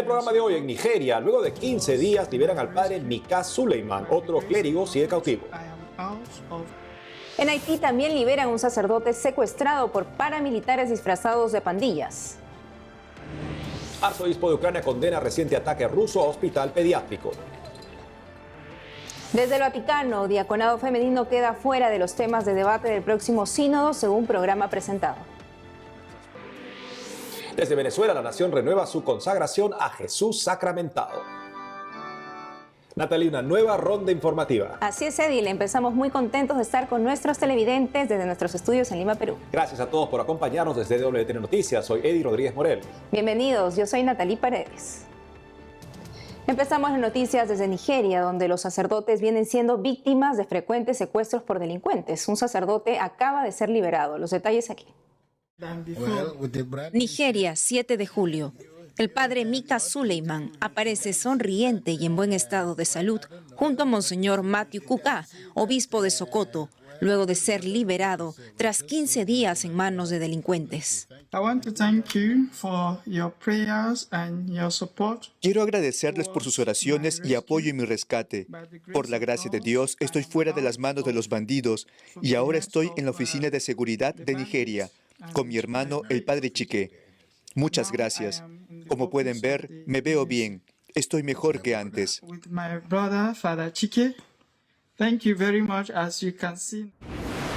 En el programa de hoy, en Nigeria, luego de 15 días, liberan al padre Mika Suleiman. Otro clérigo sigue cautivo. En Haití también liberan a un sacerdote secuestrado por paramilitares disfrazados de pandillas. Arzobispo de Ucrania condena reciente ataque ruso a hospital pediátrico. Desde el Vaticano, diaconado femenino queda fuera de los temas de debate del próximo sínodo, según programa presentado. Desde Venezuela, la nación renueva su consagración a Jesús sacramentado. Natalie, una nueva ronda informativa. Así es, Edil. Empezamos muy contentos de estar con nuestros televidentes desde nuestros estudios en Lima, Perú. Gracias a todos por acompañarnos desde WTN Noticias. Soy Eddie Rodríguez Morel. Bienvenidos, yo soy Natalie Paredes. Empezamos las noticias desde Nigeria, donde los sacerdotes vienen siendo víctimas de frecuentes secuestros por delincuentes. Un sacerdote acaba de ser liberado. Los detalles aquí. Nigeria, 7 de julio. El padre Mika Suleiman aparece sonriente y en buen estado de salud junto a Monseñor Matthew Kuka, obispo de Sokoto, luego de ser liberado tras 15 días en manos de delincuentes. Quiero agradecerles por sus oraciones y apoyo en mi rescate. Por la gracia de Dios, estoy fuera de las manos de los bandidos y ahora estoy en la Oficina de Seguridad de Nigeria, con mi hermano, el padre Chike. Muchas gracias. Como pueden ver, me veo bien. Estoy mejor que antes.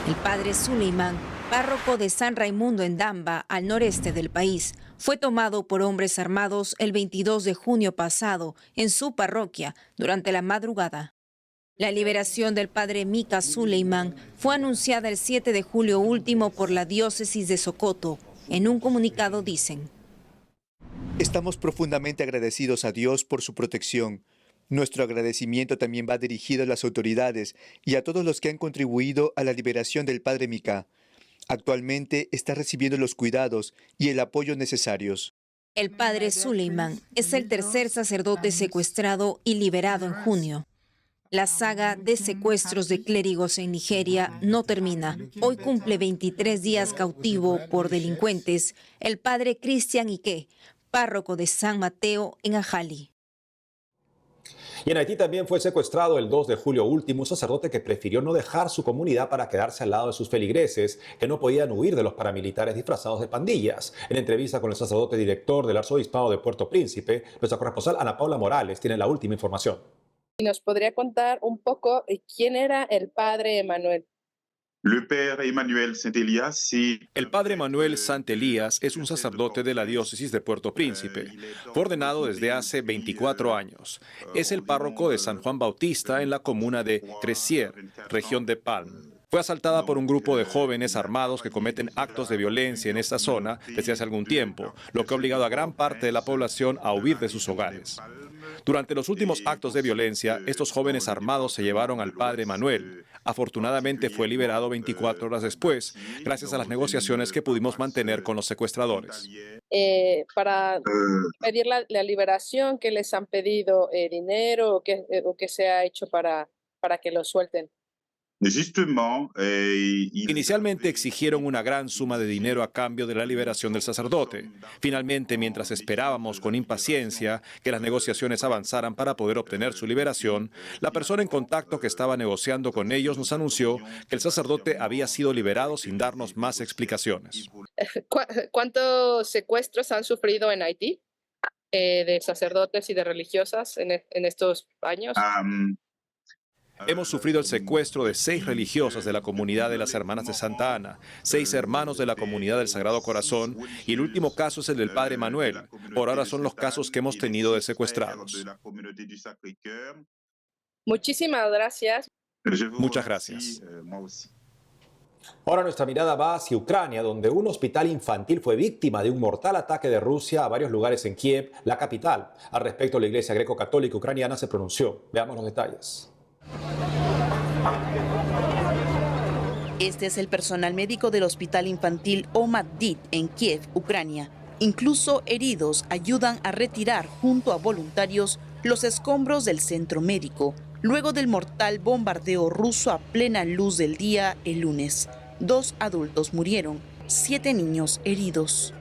El padre Suleiman, párroco de San Raimundo en Damba, al noreste del país, fue tomado por hombres armados el 22 de junio pasado en su parroquia durante la madrugada. La liberación del padre Mika Suleiman fue anunciada el 7 de julio último por la diócesis de Sokoto. En un comunicado dicen: Estamos profundamente agradecidos a Dios por su protección. Nuestro agradecimiento también va dirigido a las autoridades y a todos los que han contribuido a la liberación del padre Mika. Actualmente está recibiendo los cuidados y el apoyo necesarios. El padre Suleiman es el tercer sacerdote secuestrado y liberado en junio. La saga de secuestros de clérigos en Nigeria no termina. Hoy cumple 23 días cautivo por delincuentes el padre Christian Ike, párroco de San Mateo en Ajali. Y en Haití también fue secuestrado el 2 de julio último un sacerdote que prefirió no dejar su comunidad para quedarse al lado de sus feligreses, que no podían huir de los paramilitares disfrazados de pandillas. En entrevista con el sacerdote director del Arzobispado de Puerto Príncipe, nuestra corresponsal Ana Paula Morales tiene la última información. ¿Y nos podría contar un poco quién era el padre Emmanuel? El padre Manuel Santelías es un sacerdote de la diócesis de Puerto Príncipe. Fue ordenado desde hace 24 años. Es el párroco de San Juan Bautista en la comuna de Cressier, región de Palm. Fue asaltada por un grupo de jóvenes armados que cometen actos de violencia en esta zona desde hace algún tiempo, lo que ha obligado a gran parte de la población a huir de sus hogares. Durante los últimos actos de violencia, estos jóvenes armados se llevaron al padre Manuel. Afortunadamente fue liberado 24 horas después, gracias a las negociaciones que pudimos mantener con los secuestradores. Para pedir la liberación, ¿qué les han pedido? ¿Dinero o qué se ha hecho para que lo suelten? Inicialmente exigieron una gran suma de dinero a cambio de la liberación del sacerdote. Finalmente, mientras esperábamos con impaciencia que las negociaciones avanzaran para poder obtener su liberación, la persona en contacto que estaba negociando con ellos nos anunció que el sacerdote había sido liberado sin darnos más explicaciones. ¿Cuántos secuestros han sufrido en Haití de sacerdotes y de religiosas en estos años? Hemos sufrido el secuestro de 6 religiosas de la comunidad de las Hermanas de Santa Ana, 6 hermanos de la comunidad del Sagrado Corazón y el último caso es el del padre Manuel. Por ahora son los casos que hemos tenido de secuestrados. Muchísimas gracias. Muchas gracias. Ahora nuestra mirada va hacia Ucrania, donde un hospital infantil fue víctima de un mortal ataque de Rusia a varios lugares en Kiev, la capital. Al respecto, la Iglesia Greco-Católica Ucraniana se pronunció. Veamos los detalles. Este es el personal médico del Hospital Infantil Ohmad-Dit en Kiev, Ucrania. Incluso heridos ayudan a retirar junto a voluntarios los escombros del centro médico, luego del mortal bombardeo ruso a plena luz del día el lunes. 2 adultos murieron, 7 niños heridos.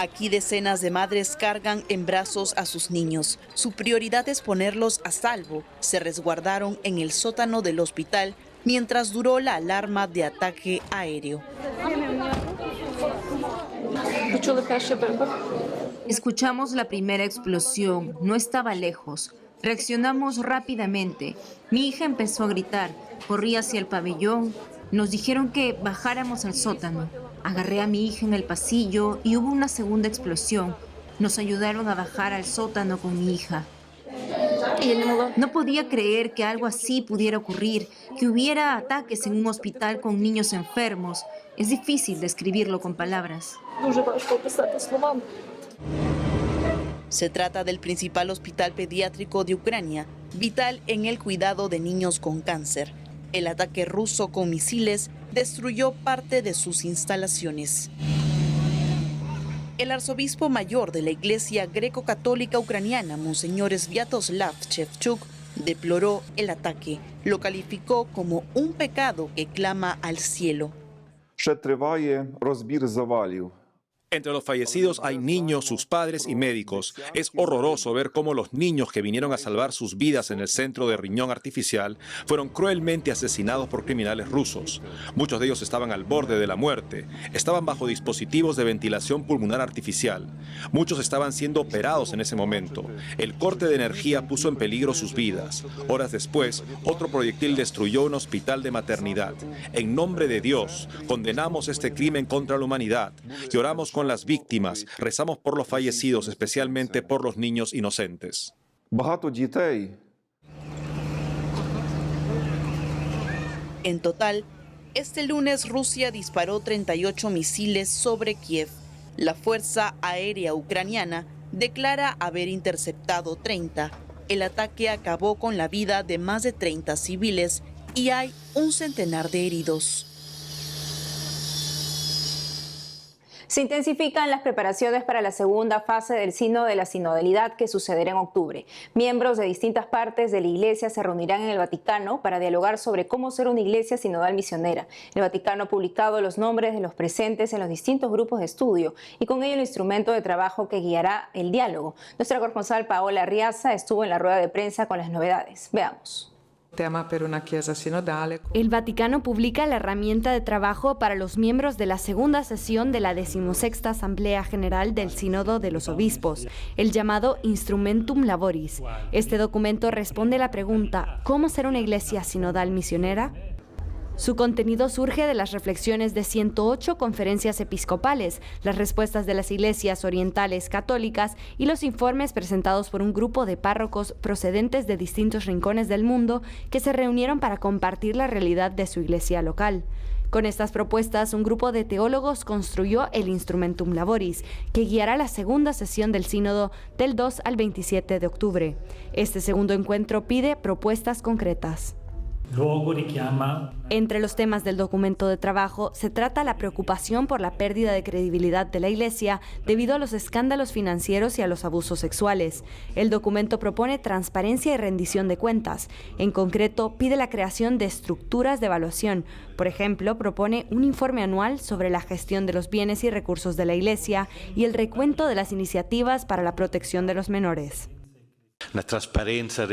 Aquí decenas de madres cargan en brazos a sus niños. Su prioridad es ponerlos a salvo. Se resguardaron en el sótano del hospital mientras duró la alarma de ataque aéreo. Escuchamos la primera explosión, no estaba lejos. Reaccionamos rápidamente. Mi hija empezó a gritar, corrí hacia el pabellón. Nos dijeron que bajáramos al sótano. Agarré a mi hija en el pasillo y hubo una segunda explosión. Nos ayudaron a bajar al sótano con mi hija. No podía creer que algo así pudiera ocurrir, que hubiera ataques en un hospital con niños enfermos. Es difícil describirlo con palabras. Se trata del principal hospital pediátrico de Ucrania, vital en el cuidado de niños con cáncer. El ataque ruso con misiles destruyó parte de sus instalaciones. El arzobispo mayor de la Iglesia Greco-Católica Ucraniana, Monseñor Sviatoslav Shevchuk, deploró el ataque. Lo calificó como un pecado que clama al cielo. Ще триває розбір завалів. Entre los fallecidos hay niños, sus padres y médicos. Es horroroso ver cómo los niños que vinieron a salvar sus vidas en el centro de riñón artificial fueron cruelmente asesinados por criminales rusos. Muchos de ellos estaban al borde de la muerte. Estaban bajo dispositivos de ventilación pulmonar artificial. Muchos estaban siendo operados en ese momento. El corte de energía puso en peligro sus vidas. Horas después, otro proyectil destruyó un hospital de maternidad. En nombre de Dios, condenamos este crimen contra la humanidad y oramos con las víctimas, rezamos por los fallecidos, especialmente por los niños inocentes. Багато дітей. En total, este lunes Rusia disparó 38 misiles sobre Kiev. La Fuerza Aérea Ucraniana declara haber interceptado 30. El ataque acabó con la vida de más de 30 civiles y hay un centenar de heridos. Se intensifican las preparaciones para la segunda fase del Sínodo de la Sinodalidad que sucederá en octubre. Miembros de distintas partes de la Iglesia se reunirán en el Vaticano para dialogar sobre cómo ser una iglesia sinodal misionera. El Vaticano ha publicado los nombres de los presentes en los distintos grupos de estudio y con ello el instrumento de trabajo que guiará el diálogo. Nuestra corresponsal Paola Riaza estuvo en la rueda de prensa con las novedades. Veamos. El Vaticano publica la herramienta de trabajo para los miembros de la segunda sesión de la 16ª Asamblea General del Sínodo de los Obispos, el llamado Instrumentum Laboris. Este documento responde a la pregunta ¿cómo ser una iglesia sinodal misionera? Su contenido surge de las reflexiones de 108 conferencias episcopales, las respuestas de las iglesias orientales católicas y los informes presentados por un grupo de párrocos procedentes de distintos rincones del mundo que se reunieron para compartir la realidad de su iglesia local. Con estas propuestas, un grupo de teólogos construyó el Instrumentum Laboris, que guiará la segunda sesión del Sínodo del 2 al 27 de octubre. Este segundo encuentro pide propuestas concretas. Entre los temas del documento de trabajo se trata la preocupación por la pérdida de credibilidad de la Iglesia debido a los escándalos financieros y a los abusos sexuales. El documento propone transparencia y rendición de cuentas. En concreto, pide la creación de estructuras de evaluación. Por ejemplo, propone un informe anual sobre la gestión de los bienes y recursos de la Iglesia y el recuento de las iniciativas para la protección de los menores. La transparencia,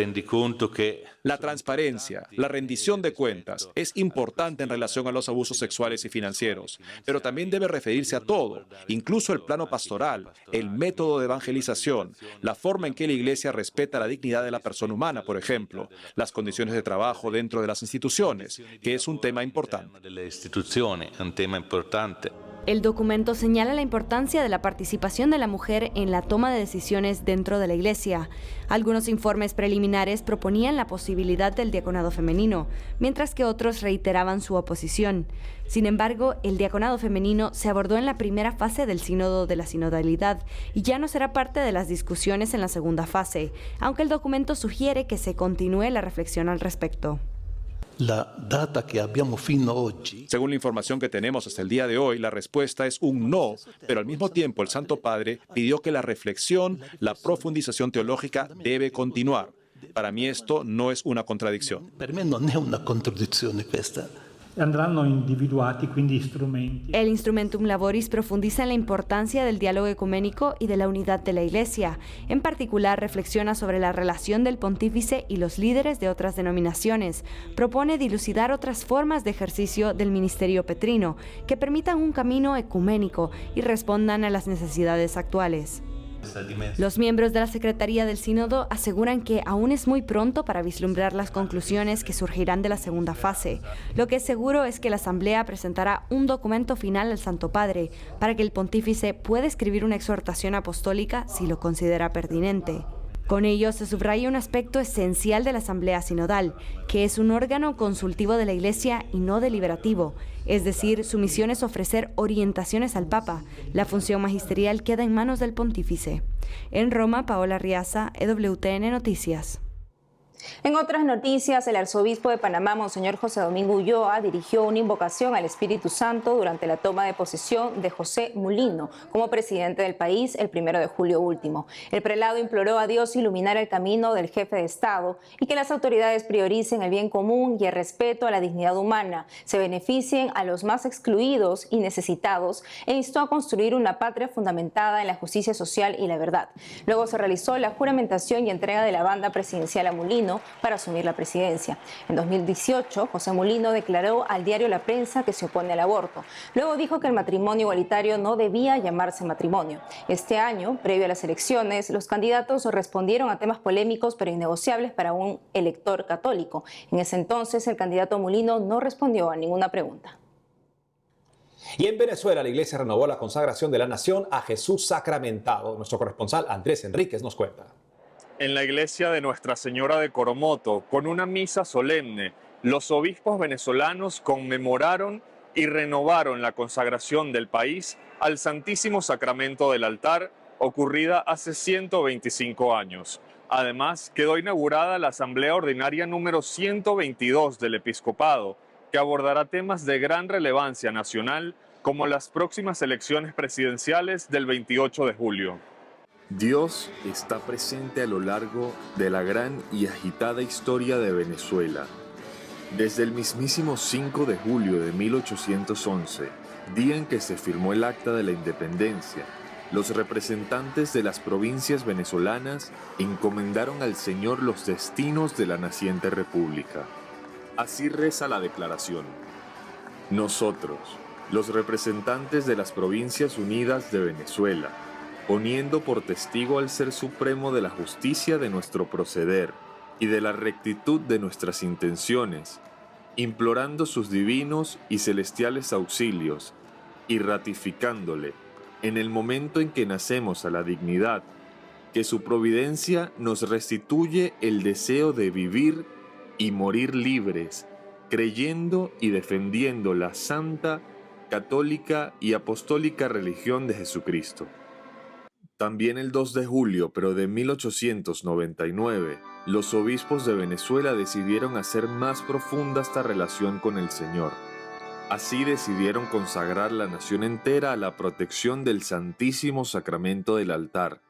la rendición de cuentas es importante en relación a los abusos sexuales y financieros, pero también debe referirse a todo, incluso el plano pastoral, el método de evangelización, la forma en que la Iglesia respeta la dignidad de la persona humana, por ejemplo, las condiciones de trabajo dentro de las instituciones, que es un tema importante. El documento señala la importancia de la participación de la mujer en la toma de decisiones dentro de la Iglesia. Algunos informes preliminares proponían la posibilidad del diaconado femenino, mientras que otros reiteraban su oposición. Sin embargo, el diaconado femenino se abordó en la primera fase del Sínodo de la Sinodalidad y ya no será parte de las discusiones en la segunda fase, aunque el documento sugiere que se continúe la reflexión al respecto. Según la información que tenemos hasta el día de hoy, la respuesta es un no, pero al mismo tiempo el Santo Padre pidió que la reflexión, la profundización teológica debe continuar. Para mí esto no es una contradicción. andranno individuati quindi strumenti. El Instrumentum Laboris profundiza en la importancia del diálogo ecuménico y de la unidad de la Iglesia. En particular, reflexiona sobre la relación del pontífice y los líderes de otras denominaciones. Propone dilucidar otras formas de ejercicio del ministerio petrino que permitan un camino ecuménico y respondan a las necesidades actuales. Los miembros de la Secretaría del Sínodo aseguran que aún es muy pronto para vislumbrar las conclusiones que surgirán de la segunda fase. Lo que es seguro es que la Asamblea presentará un documento final al Santo Padre para que el pontífice pueda escribir una exhortación apostólica si lo considera pertinente. Con ello se subraya un aspecto esencial de la Asamblea Sinodal, que es un órgano consultivo de la Iglesia y no deliberativo. Es decir, su misión es ofrecer orientaciones al Papa. La función magisterial queda en manos del pontífice. En Roma, Paola Riaza, EWTN Noticias. En otras noticias, el arzobispo de Panamá, Monseñor José Domingo Ulloa, dirigió una invocación al Espíritu Santo durante la toma de posesión de José Mulino como presidente del país el 1 de julio último. El prelado imploró a Dios iluminar el camino del jefe de Estado y que las autoridades prioricen el bien común y el respeto a la dignidad humana, se beneficien a los más excluidos y necesitados e instó a construir una patria fundamentada en la justicia social y la verdad. Luego se realizó la juramentación y entrega de la banda presidencial a Mulino para asumir la presidencia. En 2018, José Mulino declaró al diario La Prensa que se opone al aborto. Luego dijo que el matrimonio igualitario no debía llamarse matrimonio. Este año, previo a las elecciones, los candidatos respondieron a temas polémicos pero innegociables para un elector católico. En ese entonces, el candidato Mulino no respondió a ninguna pregunta. Y en Venezuela, la iglesia renovó la consagración de la nación a Jesús sacramentado. Nuestro corresponsal Andrés Enríquez nos cuenta. En la iglesia de Nuestra Señora de Coromoto, con una misa solemne, los obispos venezolanos conmemoraron y renovaron la consagración del país al Santísimo Sacramento del altar, ocurrida hace 125 años. Además, quedó inaugurada la Asamblea Ordinaria número 122 del Episcopado, que abordará temas de gran relevancia nacional, como las próximas elecciones presidenciales del 28 de julio. Dios está presente a lo largo de la gran y agitada historia de Venezuela. Desde el mismísimo 5 de julio de 1811, día en que se firmó el Acta de la Independencia, los representantes de las provincias venezolanas encomendaron al Señor los destinos de la naciente república. Así reza la declaración. Nosotros, los representantes de las Provincias Unidas de Venezuela, poniendo por testigo al Ser Supremo de la justicia de nuestro proceder y de la rectitud de nuestras intenciones, implorando sus divinos y celestiales auxilios, y ratificándole, en el momento en que nacemos a la dignidad, que su providencia nos restituye el deseo de vivir y morir libres, creyendo y defendiendo la santa, católica y apostólica religión de Jesucristo. También el 2 de julio, pero de 1899, los obispos de Venezuela decidieron hacer más profunda esta relación con el Señor. Así decidieron consagrar la nación entera a la protección del Santísimo Sacramento del altar,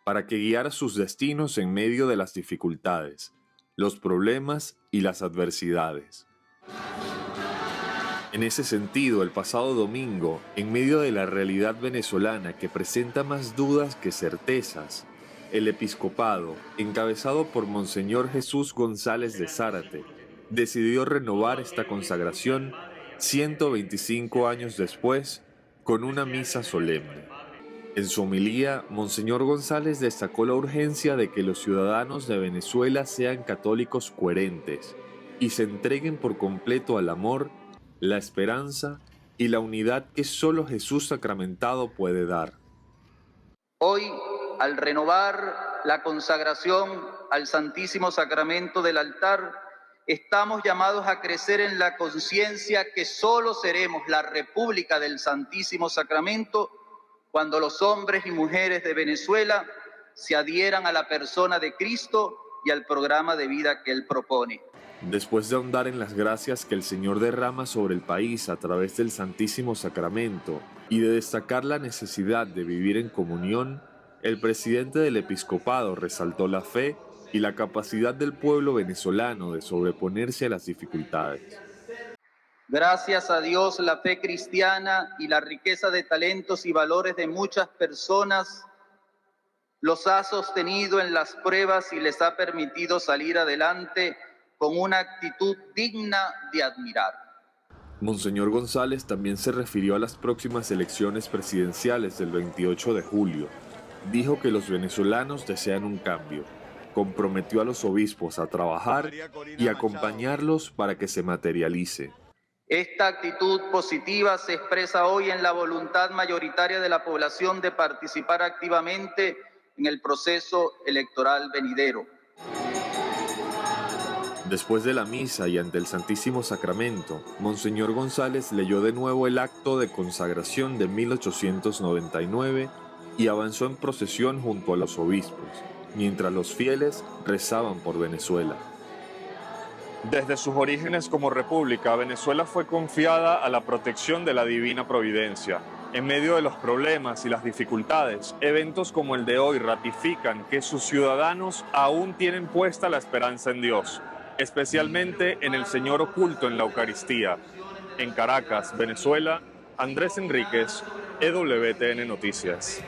para que guiara sus destinos en medio de las dificultades, los problemas y las adversidades. En ese sentido, el pasado domingo, en medio de la realidad venezolana que presenta más dudas que certezas, el episcopado, encabezado por Monseñor Jesús González de Zárate, decidió renovar esta consagración 125 años después con una misa solemne. En su homilía, Monseñor González destacó la urgencia de que los ciudadanos de Venezuela sean católicos coherentes y se entreguen por completo al amor, la esperanza y la unidad que solo Jesús sacramentado puede dar. Hoy, al renovar la consagración al Santísimo Sacramento del altar, estamos llamados a crecer en la conciencia que solo seremos la República del Santísimo Sacramento cuando los hombres y mujeres de Venezuela se adhieran a la persona de Cristo y al programa de vida que Él propone. Después de ahondar en las gracias que el Señor derrama sobre el país a través del Santísimo Sacramento y de destacar la necesidad de vivir en comunión, el presidente del episcopado resaltó la fe y la capacidad del pueblo venezolano de sobreponerse a las dificultades. Gracias a Dios, la fe cristiana y la riqueza de talentos y valores de muchas personas los ha sostenido en las pruebas y les ha permitido salir adelante con una actitud digna de admirar. Monseñor González también se refirió a las próximas elecciones presidenciales del 28 de julio. Dijo que los venezolanos desean un cambio. Comprometió a los obispos a trabajar y acompañarlos para que se materialice. Esta actitud positiva se expresa hoy en la voluntad mayoritaria de la población de participar activamente en el proceso electoral venidero. Después de la misa y ante el Santísimo Sacramento, Monseñor González leyó de nuevo el acto de consagración de 1899 y avanzó en procesión junto a los obispos, mientras los fieles rezaban por Venezuela. Desde sus orígenes como república, Venezuela fue confiada a la protección de la divina providencia. En medio de los problemas y las dificultades, eventos como el de hoy ratifican que sus ciudadanos aún tienen puesta la esperanza en Dios, especialmente en el Señor oculto en la Eucaristía. En Caracas, Venezuela, Andrés Enríquez, EWTN Noticias.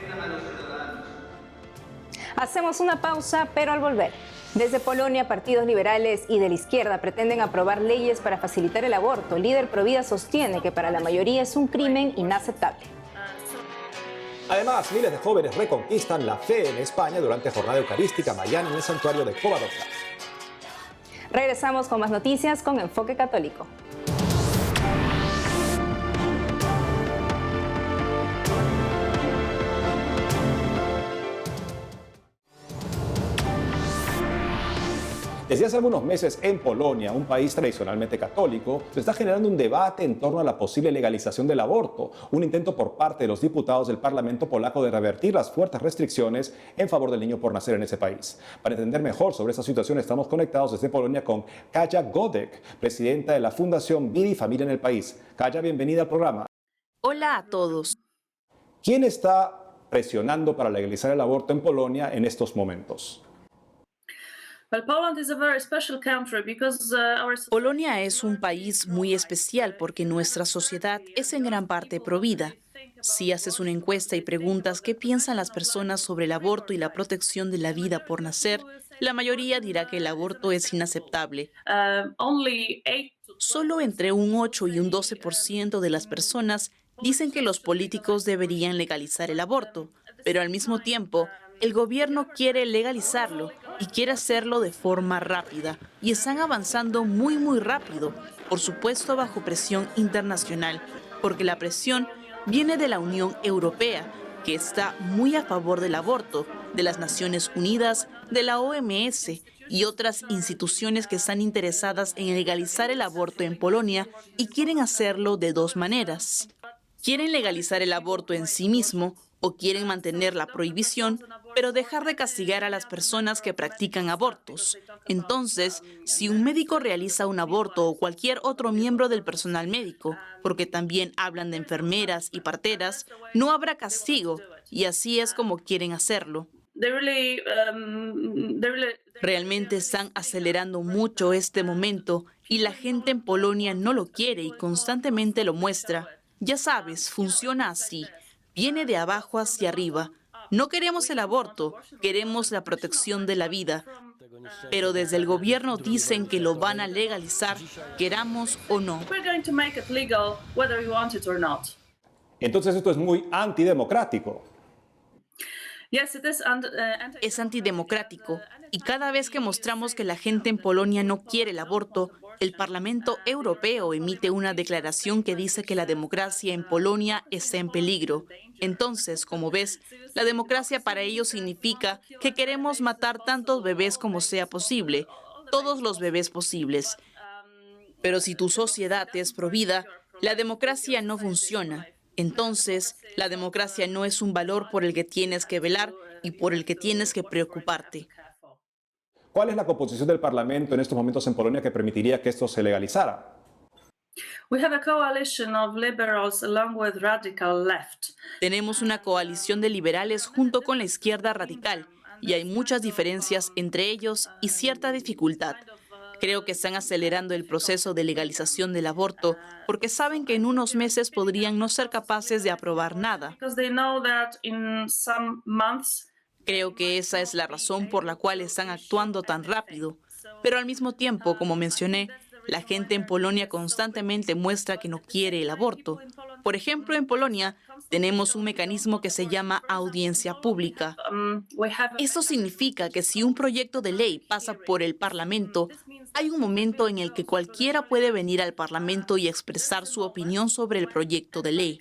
Hacemos una pausa, pero al volver. Desde Polonia, partidos liberales y de la izquierda pretenden aprobar leyes para facilitar el aborto. El líder provida sostiene que para la mayoría es un crimen inaceptable. Además, miles de jóvenes reconquistan la fe en España durante jornada eucarística mañana en el santuario de Covadonga. Regresamos con más noticias con Enfoque Católico. Desde hace algunos meses en Polonia, un país tradicionalmente católico, se está generando un debate en torno a la posible legalización del aborto, un intento por parte de los diputados del Parlamento polaco de revertir las fuertes restricciones en favor del niño por nacer en ese país. Para entender mejor sobre esta situación estamos conectados desde Polonia con Kaja Godek, presidenta de la Fundación Vida y Familia en el país. Kaja, bienvenida al programa. Hola a todos. ¿Quién está presionando para legalizar el aborto en Polonia en estos momentos? Polonia es un país muy especial porque nuestra sociedad es en gran parte provida. Si haces una encuesta y preguntas qué piensan las personas sobre el aborto y la protección de la vida por nacer, la mayoría dirá que el aborto es inaceptable. Solo entre un 8 y un 12% de las personas dicen que los políticos deberían legalizar el aborto, pero al mismo tiempo, el gobierno quiere legalizarlo y quiere hacerlo de forma rápida. Y están avanzando muy rápido, por supuesto bajo presión internacional, porque la presión viene de la Unión Europea, que está muy a favor del aborto, de las Naciones Unidas, de la OMS y otras instituciones que están interesadas en legalizar el aborto en Polonia y quieren hacerlo de dos maneras. Quieren legalizar el aborto en sí mismo o quieren mantener la prohibición, pero dejar de castigar a las personas que practican abortos. Entonces, si un médico realiza un aborto o cualquier otro miembro del personal médico, porque también hablan de enfermeras y parteras, no habrá castigo, y así es como quieren hacerlo. Realmente están acelerando mucho este momento y la gente en Polonia no lo quiere y constantemente lo muestra. Ya sabes, funciona así. Viene de abajo hacia arriba. No queremos el aborto, queremos la protección de la vida. Pero desde el gobierno dicen que lo van a legalizar, queramos o no. Entonces esto es muy antidemocrático. Es antidemocrático. Y cada vez que mostramos que la gente en Polonia no quiere el aborto, el Parlamento Europeo emite una declaración que dice que la democracia en Polonia está en peligro. Entonces, como ves, la democracia para ellos significa que queremos matar tantos bebés como sea posible, todos los bebés posibles. Pero si tu sociedad es provida, la democracia no funciona. Entonces, la democracia no es un valor por el que tienes que velar y por el que tienes que preocuparte. ¿Cuál es la composición del Parlamento en estos momentos en Polonia que permitiría que esto se legalizara? Tenemos una coalición de liberales junto con la izquierda radical y hay muchas diferencias entre ellos y cierta dificultad. Creo que están acelerando el proceso de legalización del aborto porque saben que en unos meses podrían no ser capaces de aprobar nada. Creo que esa es la razón por la cual están actuando tan rápido. Pero al mismo tiempo, como mencioné, la gente en Polonia constantemente muestra que no quiere el aborto. Por ejemplo, en Polonia tenemos un mecanismo que se llama audiencia pública. Eso significa que si un proyecto de ley pasa por el Parlamento, hay un momento en el que cualquiera puede venir al Parlamento y expresar su opinión sobre el proyecto de ley.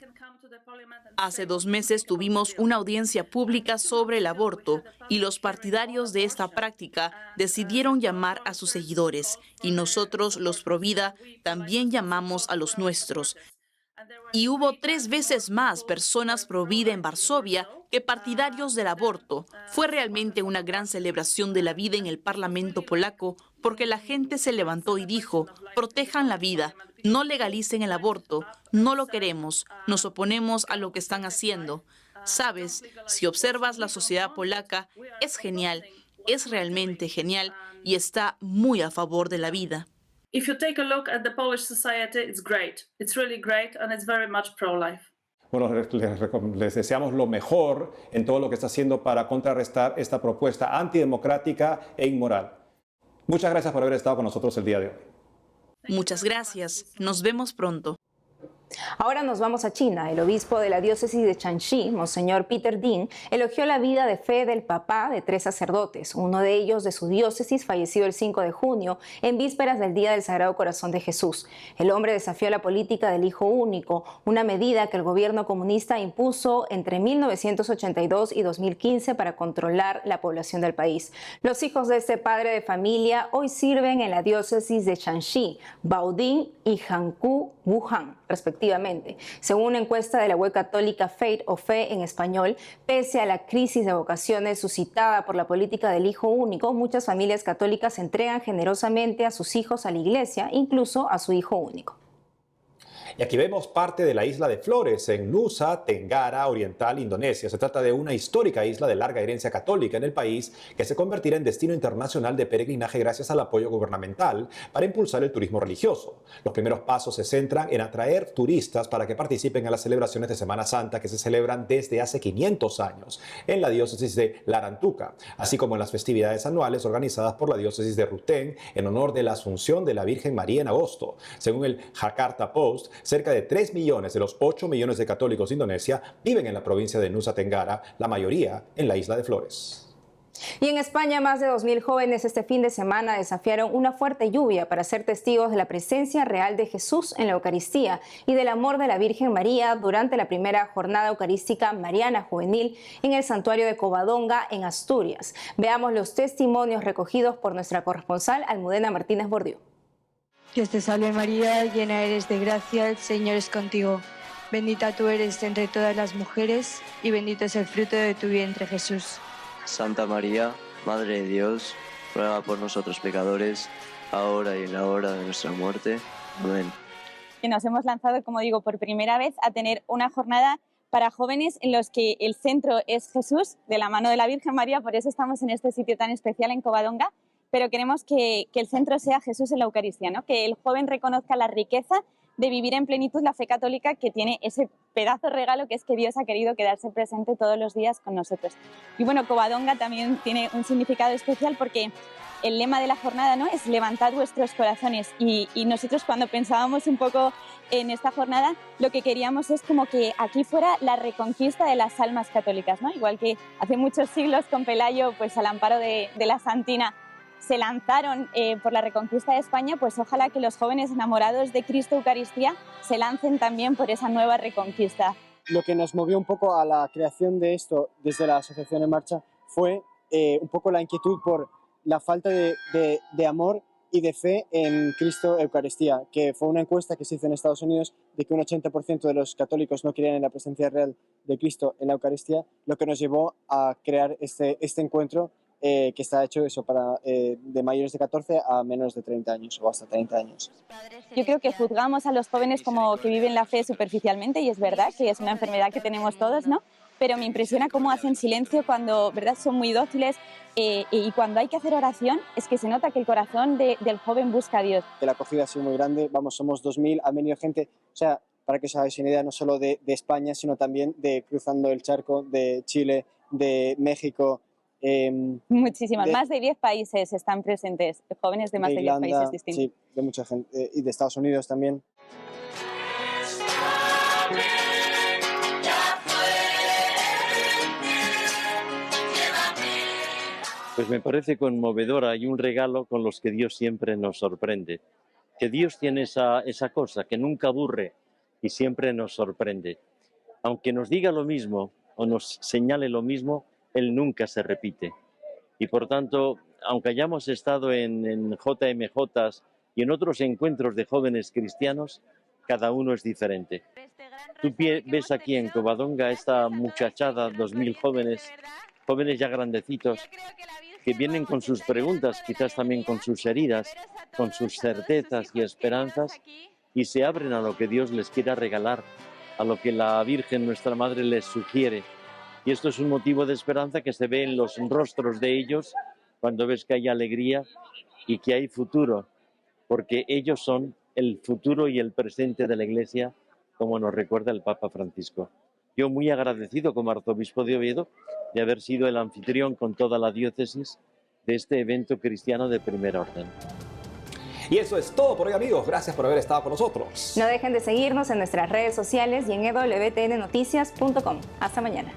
Hace 2 meses tuvimos una audiencia pública sobre el aborto y los partidarios de esta práctica decidieron llamar a sus seguidores y nosotros, los Provida, también llamamos a los nuestros. Y hubo 3 veces más personas Provida en Varsovia que partidarios del aborto. Fue realmente una gran celebración de la vida en el Parlamento polaco porque la gente se levantó y dijo, protejan la vida, no legalicen el aborto, no lo queremos, nos oponemos a lo que están haciendo. Sabes, si observas la sociedad polaca, es genial, es realmente genial y está muy a favor de la vida. If you take a look at the Polish society, it's great. It's really great and it's very much pro-life. Bueno, les deseamos lo mejor en todo lo que está haciendo para contrarrestar esta propuesta antidemocrática e inmoral. Muchas gracias por haber estado con nosotros el día de hoy. Muchas gracias. Nos vemos pronto. Ahora nos vamos a China. El obispo de la diócesis de Shanxi, Monseñor Peter Ding, elogió la vida de fe del papá de 3 sacerdotes. Uno de ellos de su diócesis falleció el 5 de junio, en vísperas del Día del Sagrado Corazón de Jesús. El hombre desafió la política del hijo único, una medida que el gobierno comunista impuso entre 1982 y 2015 para controlar la población del país. Los hijos de este padre de familia hoy sirven en la diócesis de Shanxi, Baoding y Hankou, Wuhan, respectivamente. Según una encuesta de la web católica Faith o Fe en español, pese a la crisis de vocaciones suscitada por la política del hijo único, muchas familias católicas entregan generosamente a sus hijos a la iglesia, incluso a su hijo único. Y aquí vemos parte de la isla de Flores, en Nusa Tenggara Oriental, Indonesia. Se trata de una histórica isla de larga herencia católica en el país que se convertirá en destino internacional de peregrinaje gracias al apoyo gubernamental para impulsar el turismo religioso. Los primeros pasos se centran en atraer turistas para que participen en las celebraciones de Semana Santa que se celebran desde hace 500 años en la diócesis de Larantuka, así como en las festividades anuales organizadas por la diócesis de Ruteng en honor de la Asunción de la Virgen María en agosto. Según el Jakarta Post, cerca de 3 millones de los 8 millones de católicos de Indonesia viven en la provincia de Nusa Tenggara, la mayoría en la isla de Flores. Y en España, más de 2.000 jóvenes este fin de semana desafiaron una fuerte lluvia para ser testigos de la presencia real de Jesús en la Eucaristía y del amor de la Virgen María durante la primera jornada eucarística mariana juvenil en el santuario de Covadonga, en Asturias. Veamos los testimonios recogidos por nuestra corresponsal Almudena Martínez Bordiú. Dios te salve María, llena eres de gracia, el Señor es contigo. Bendita tú eres entre todas las mujeres y bendito es el fruto de tu vientre Jesús. Santa María, Madre de Dios, ruega por nosotros pecadores, ahora y en la hora de nuestra muerte. Amén. Nos hemos lanzado, como digo, por primera vez a tener una jornada para jóvenes en los que el centro es Jesús, de la mano de la Virgen María, por eso estamos en este sitio tan especial en Covadonga. Pero queremos que el centro sea Jesús en la Eucaristía, ¿no? Que el joven reconozca la riqueza de vivir en plenitud la fe católica que tiene ese pedazo de regalo que es que Dios ha querido quedarse presente todos los días con nosotros. Y bueno, Covadonga también tiene un significado especial porque el lema de la jornada, ¿no?, es levantad vuestros corazones y nosotros cuando pensábamos un poco en esta jornada lo que queríamos es como que aquí fuera la reconquista de las almas católicas, ¿no? Igual que hace muchos siglos con Pelayo, pues al amparo de la Santina, se lanzaron por la reconquista de España, pues ojalá que los jóvenes enamorados de Cristo Eucaristía se lancen también por esa nueva reconquista. Lo que nos movió un poco a la creación de esto desde la Asociación En Marcha fue un poco la inquietud por la falta de amor y de fe en Cristo Eucaristía, que fue una encuesta que se hizo en Estados Unidos de que un 80% de los católicos no creían en la presencia real de Cristo en la Eucaristía, lo que nos llevó a crear este encuentro que está hecho eso para de mayores de 14 a menos de 30 años o hasta 30 años. Yo creo que juzgamos a los jóvenes como que viven la fe superficialmente y es verdad que es una enfermedad que tenemos todos, ¿no? pero me impresiona cómo hacen silencio cuando, ¿verdad?, son muy dóciles. Y cuando hay que hacer oración, es que se nota que el corazón del joven busca a Dios. La acogida ha sido muy grande, vamos, somos 2000, ha venido gente, o sea, para que os hagáis una idea, no solo de España, sino también de cruzando el charco, de Chile, de México. Muchísimas, más de 10 países están presentes, jóvenes de más de 10 países distintos. Sí, de mucha gente, y de Estados Unidos también. Pues me parece conmovedora y un regalo con los que Dios siempre nos sorprende. Que Dios tiene esa cosa, que nunca aburre y siempre nos sorprende. Aunque nos diga lo mismo o nos señale lo mismo, Él nunca se repite. Y por tanto, aunque hayamos estado en JMJs y en otros encuentros de jóvenes cristianos, cada uno es diferente. Tú ves aquí en Covadonga esta muchachada, 2000 jóvenes ya grandecitos, que vienen con sus preguntas, quizás también con sus heridas, con sus certezas y esperanzas, y se abren a lo que Dios les quiera regalar, a lo que la Virgen, nuestra Madre, les sugiere. Y esto es un motivo de esperanza que se ve en los rostros de ellos cuando ves que hay alegría y que hay futuro, porque ellos son el futuro y el presente de la Iglesia, como nos recuerda el Papa Francisco. Yo muy agradecido como arzobispo de Oviedo de haber sido el anfitrión con toda la diócesis de este evento cristiano de primer orden. Y eso es todo por hoy, amigos. Gracias por haber estado con nosotros. No dejen de seguirnos en nuestras redes sociales y en ewtnnoticias.com. Hasta mañana.